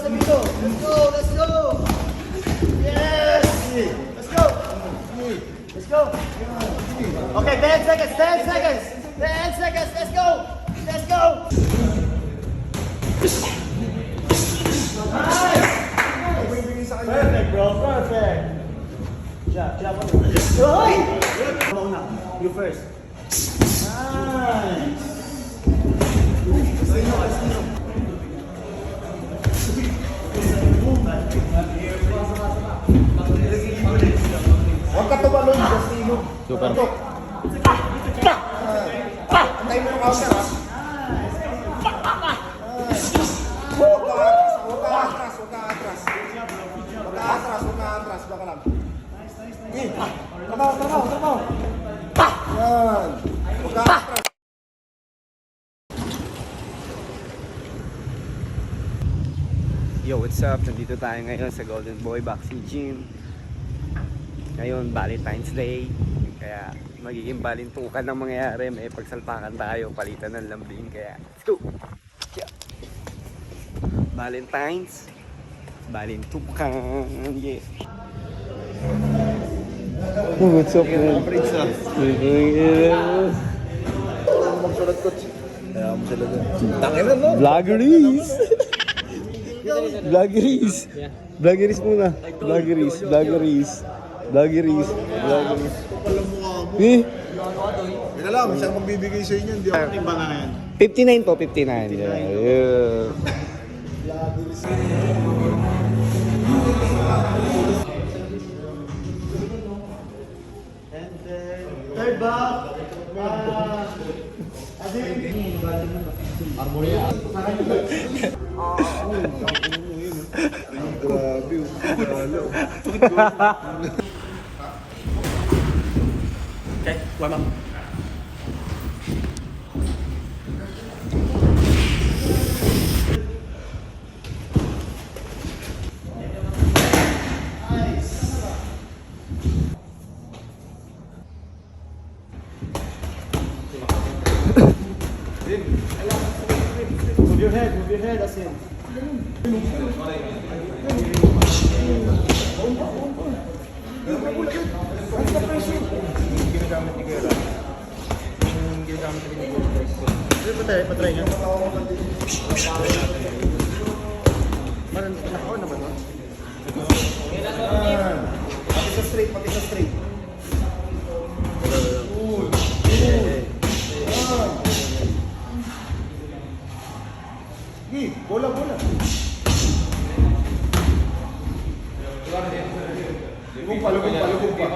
Sabito. Let's go. Let's go. Yes. Let's go. Let's go. Okay, 10 seconds. 10 seconds. 10 seconds. Let's go. Let's go. Perfect, bro. Perfect. Jab. Hoy! Come on, you first. Nice. Huwag ka tumalon, Justino. Super. Antay mo yung counter, ha? Huwag ka atras. Baka lang. Tamaw. Yan. Huwag ka atras. Yo, what's up? Nandito tayo ngayon sa Golden Boy Boxing Gym. Ngayon, Valentine's Day. Kaya magiging balintukan ang mangyayari. May pagsalpakan tayo, palitan ng lambing. Kaya, let's go! Yeah. Valentine's. Balintukan. Yeah. Oh, what's up, man? Magsulat ko. Kaya mo sila dun. Tangin na, no? Vloggeries! Vloggeries muna. Vloggeries. Papalang mukha mo. Eh? Hindi na lang, saan magbibigay sa inyo? Hindi ako timba na yan. 59 po, 59. Yeah. And then, third back. Grabe, Okay, warm up. Move your head, that's it. ginagamit ni Kera. Yung ginagamit ni Kera. Patry nga. Parang naka-on naman, no? Pati sa straight. Bola. Lugong pa.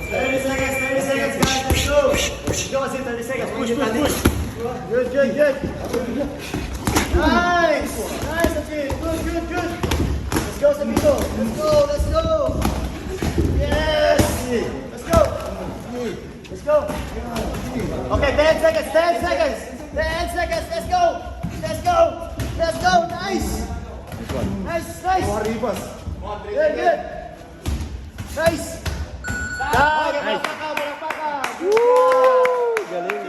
Thirty seconds, guys. Let's go. Let's go, 30 seconds. Push. Good. Nice. That's it. Good. Let's go, Sabito. Let's go. Yes. Let's go. Okay, 10 seconds. 10 seconds. Let's go. Nice. Arribas. Good. Nice. Nice. Galing.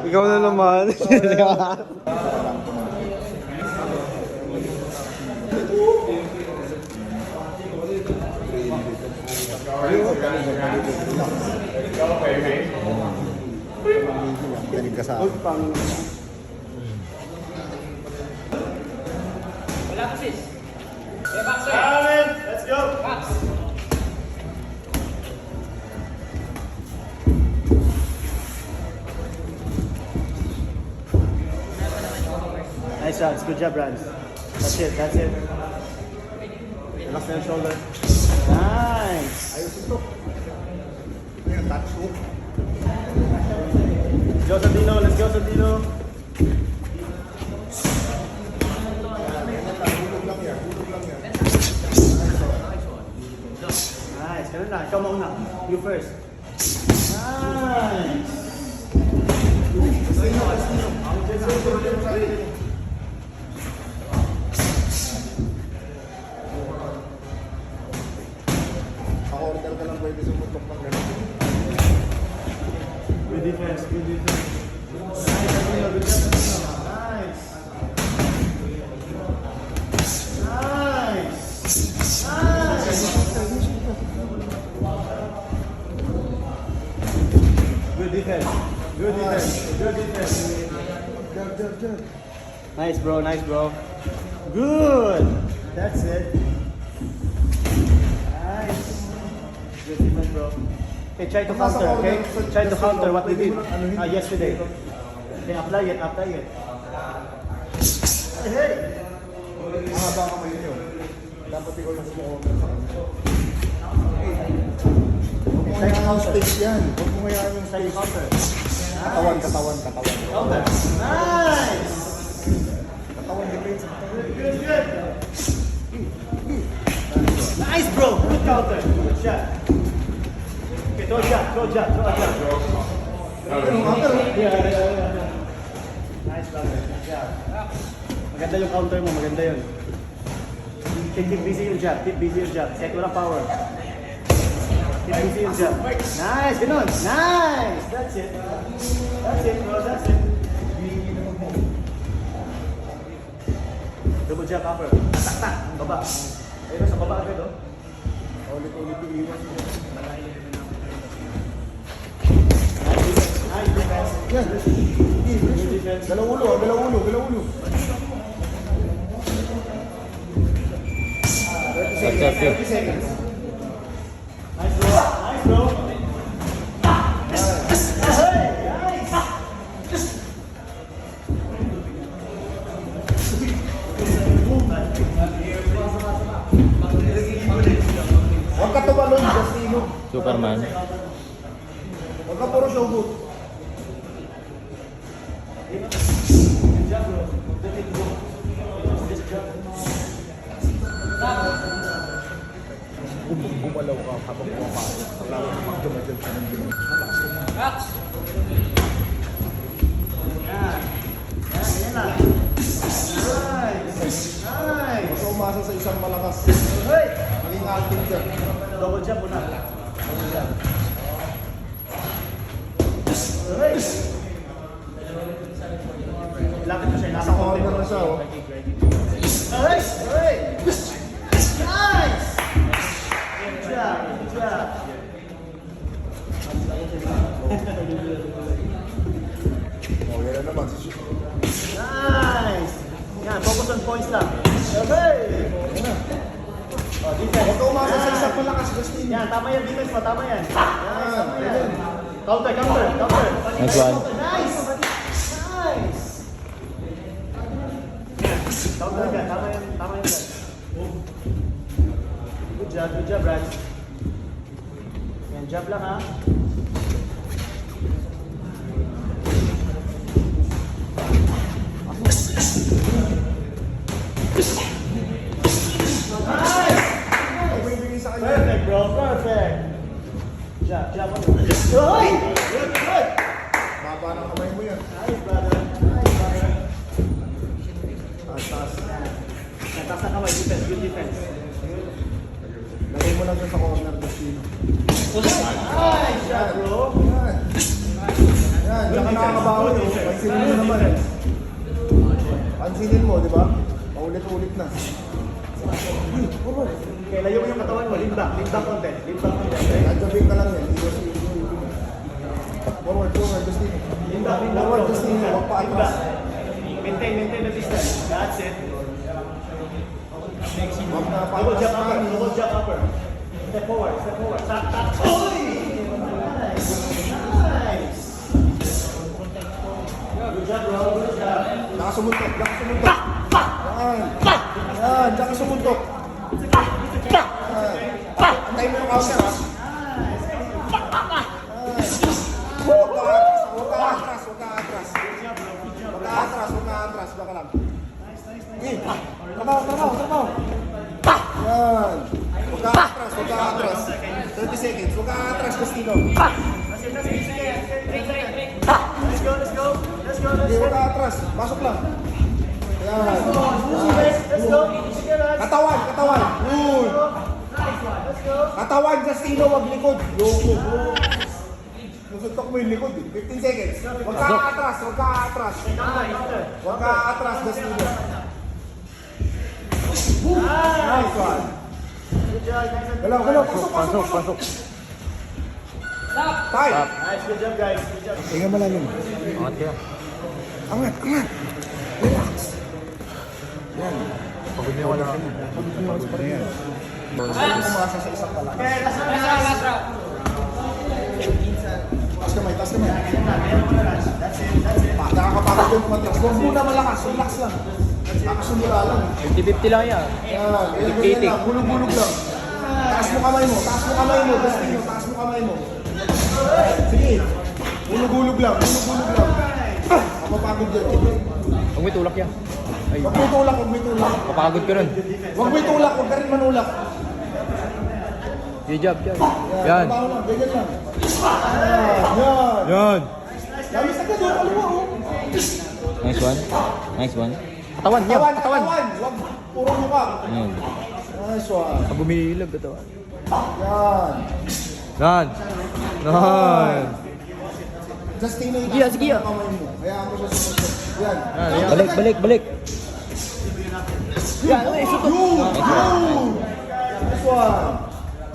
Ikaw na naman. Galing ka sa akin. Let's go. Nice shots. Good job, Rans. That's it. Relax your shoulder. Nice. Ayos ito. Ayan, touch hook. Let's go, Santino. Hulog lang yan. Nice. Ganun na. Ikaw mauna. You first. Nice. defense. Good defense. Good defense. Nice, bro. Nice, bro. Good. That's it. Nice. Good defense, bro. Okay, try to counter, okay? Try to counter what we did yesterday. Okay, apply it, apply it. Hey! Mahaba ka kayo yun. Dapat ikaw lang sumuha sa kanya. Huwag mo hayaan yung space yan. Huwag mo hayaan yung Try to space. counter. Katawan. Counter. Nice! Katawan defense. Good, good. Nice, bro. Good counter. Good shot. Okay, throw a shot, throw a shot, throw a shot. Yeah. Nice, brother. Good job. Maganda yung counter mo, maganda yun. Keep busy yung job, keep busy yung job. Set mo na power. Keep busy yung job. Nice, ganun. Nice! That's it. That's it, bro. That's it. Double jump upper. Tak, tak. Baba. Ayun, sa baba agad, oh. Ulit-ulit yung iwas. Nice defense. Yan. Good defense. Galaw ulo. 30 seconds. Nice, bro. Nice, bro. Hey, nice. Huwag ka tumalon, Justino. Superman. Huwag ka puro showboat. Good job, bro. Just jump. Gumalaw ka habang pumapasok. Kailangan mo magdumadal ka ng ginawa. Yan. Yan lang. Nice. Nice. Basta umasa sa isang malakas. Hey! Maging active ka. Double jump muna. Double jump. Hey! Lapit mo siya. Nasa corner na siya, oh. Hey! Hey! Nice! Good job. Good job. Oh, yan na naman. Nice! Yan, focus on points lang. Okay! Oh, defense. Huwag ka umasa sa isang malakas, Justino. Yan, tama yan, defense mo, tama yan. Nice, tama yan. Counter, counter, counter. Next one. Nice! Nice! Counter ka, tama yan, Brad. Good job, Brad. Yan, jab lang ha. Bibigay sa kanya. Perfect, bro, perfect. Jab, jab. Hoy! Good, good! Baba ng kamay mo yan. Nice, brother. Nice, brother. Taas. Yan, taas na kamay, defense, good defense. Lagay mo lang dyan sa corner, Justino. Nice shot, bro. Yan. Yan, diyan ka nakakabawi. Pansinin mo naman. Pansinin mo, di ba? Paulit-ulit na. Okay, layo mo yung katawan mo, lean back konti. Lean back konti, okay? Nadjabing ka lang yan. Forward, Justino. Lean back, Forward, bro. Justino. Huwag pa Lean atras. back. Maintain the distance. That's it. Huwag na pa Double atras. jump upper, double jump upper. Step forward. Tap, tap. Oy! Nice. Nice. Good job, bro. Good job. Nakasumuntok. Yan. Yan, diyan ka sumuntok. Antay mo yung counter, ha? Huwag ka atras. Baka lang. Trabaho. Yan. Huwag ka atras. 30 seconds. Huwag ka atras, Justino. Let's go. Hindi, huwag ka atras. Pasok lang. Yan. Let's go. Sige, lads. Katawan. Good. Nice one. Let's go. Katawan, Justino, wag likod. Loko. Nasuntok mo yung likod, eh. 15 seconds. Huwag ka atras. Counter. Huwag ka atras, Justino. Nice. Nice one. Good job. Nice and Galaw. Pasok. Pasok. Five. Nice, good job guys. Good job. Tingnan mo lang yun. Angat ka. Angat, angat. Relax. Yan. Pagod niyo ka na. Pagod pa rin yan. Umasa sa isang pala. Taas kamay, taas kamay. Nakakapagod yung matras. Huwag muna malakas, relax lang. Nakasumula lang. 50-50 lang yan. Yan, ganyan lang, bulog-bulog lang. Taas mo kamay mo, taas mo kamay mo. Destino, taas mo kamay mo. Sige, bulog-bulog lang, bulog-bulog lang. Mapapagod yan. Huwag mo itulak yan. Ay, Huwag mo itulak, huwag mo itulak. papagod ka rin. Huwag mo itulak, huwag ka rin manulak. Good job, yan. Yan. Trabaho lang, ganyan lang. Yan. Yan. Lamis agad, yung kaliwa, oh. Nice one. Nice one. Katawan niya, Katawan, katawan. katawan. Huwag puro mukha. Ayan. Nice one. Pag umiilag, katawan. Yan. Yan. Yan. Justino, Sige, sige. kamay mo. Hayaan mo siya sumunod. Yan. Yan. Balik, balik, balik. Yan, ay, sutot. Yun! Yun! Nice one.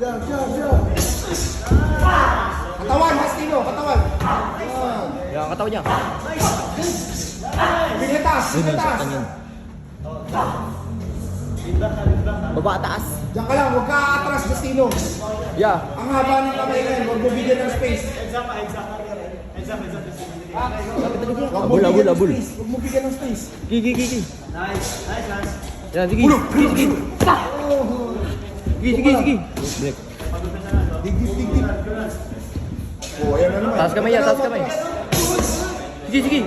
Yan, yan, yan. Katawan, Justino, katawan. Yan. Yan, katawan niya. Bigletas, bigletas. Baba, taas. Diyan ka lang, huwag ka atras, Justino. Yeah. Ang haba ng kamay na yun, huwag mo bigyan ng space. Huwag mo Abul, abul, bigyan ng abul. space. Huwag mo bigyan ng space. Gigi, gigi. Nice, nice, nice. Yan, sige. Sige, sige. Sige, sige, sige. Balik. Digdip, digdip. Oh, ayan na naman. Taas kamay yan, taas kamay. Sige, sige.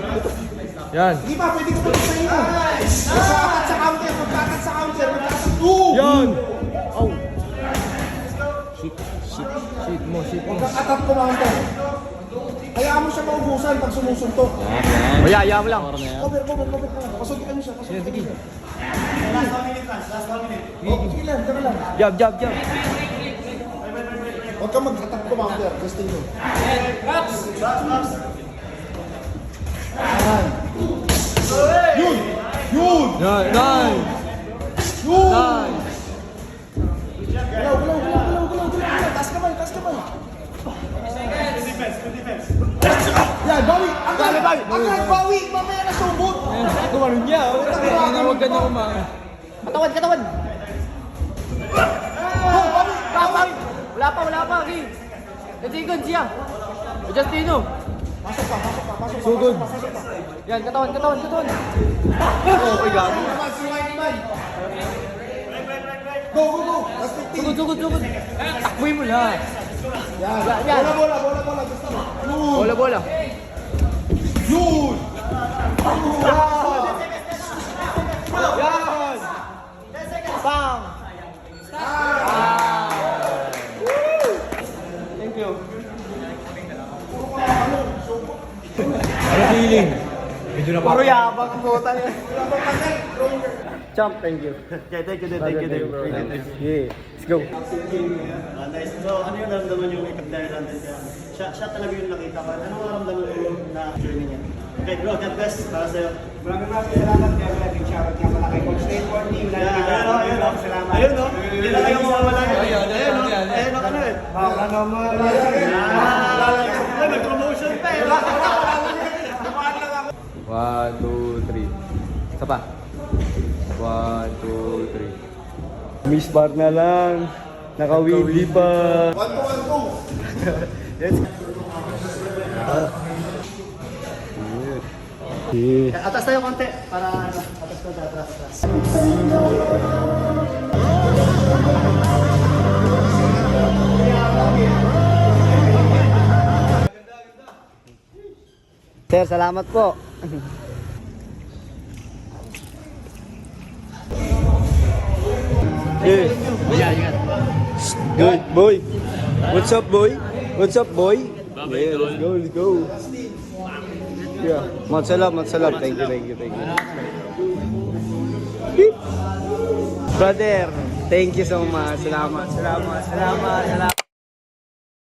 Yan. Hindi pa, pwede ka pa sa iyo. Magkakakat sa counter, magkakakat sa counter. Two! Yan. Oh. Shit, shit. Shit mo, shit mo. Magkakatat ko counter. Hayaan mo siya maubusan pag sumusuntok. O, ya mo lang. Cover, cover, cover ka. Pasukin niyo siya. Sige, sige. Last 1 minute, Franz. Last 1 minute. Sige lang, diyan lang. Jab, jab, jab. Huwag ka magkatat ko counter, Justino. Box, box. Ayan. Yun! Yun! Yan, yan. Yun! Yan. Galaw, galaw, galaw, galaw, galaw, galaw. Taas kamay, taas kamay. Yan, bawi! Agad! Bawi, bawi. Agad, bawi! Mamaya na subot! Tumarin niya. Huwag ka na kumain. Katawan, katawan. Go, bawi! Kapag. Wala pa. Sige. Natigon siya. Justino. Pasok pa, pasok pa, pasok pa. Sugod. Pasok pa, pasok pa. Yan, katawan. Oh, my God. Naman, si White Man. Go, go, go! Last 15. Sugod. Takbuhin mo na. Yan. Yan. Bola, gusto mo. Yun! Bola. Yun! Yan. Bang. Thank you. Ano feeling? Medyo na Puro yabang ang bota niya. Champ, thank you. Okay, thank you, thank you. Yeah, let's go. Nice. So, ano yung naramdaman yung makeup player natin? Siya talaga yung nakita ko. Ano ang naramdaman mo na journey niya? Okay, bro, God bless. Para sa'yo. Maraming salamat kaya naging shoutout nga pala kay Coach State for Team. Salamat. Ayun, no? Hindi na kayo mawawala. Ayun, no? Ayun, ano eh. Baka naman. Ay, may promotion pa eh. 1, 2, 3. Isa pa. 1, 2, 3. Miss bar na lang. Nakawindi pa. 1 to 1 Yeah. Atas tayo konti para atas ko atras. Sir, salamat po. Good boy. What's up, boy? What's up, boy? Yeah, let's go. Yeah, matsalap. Thank you. Beep. Brother, thank you so much. Salamat.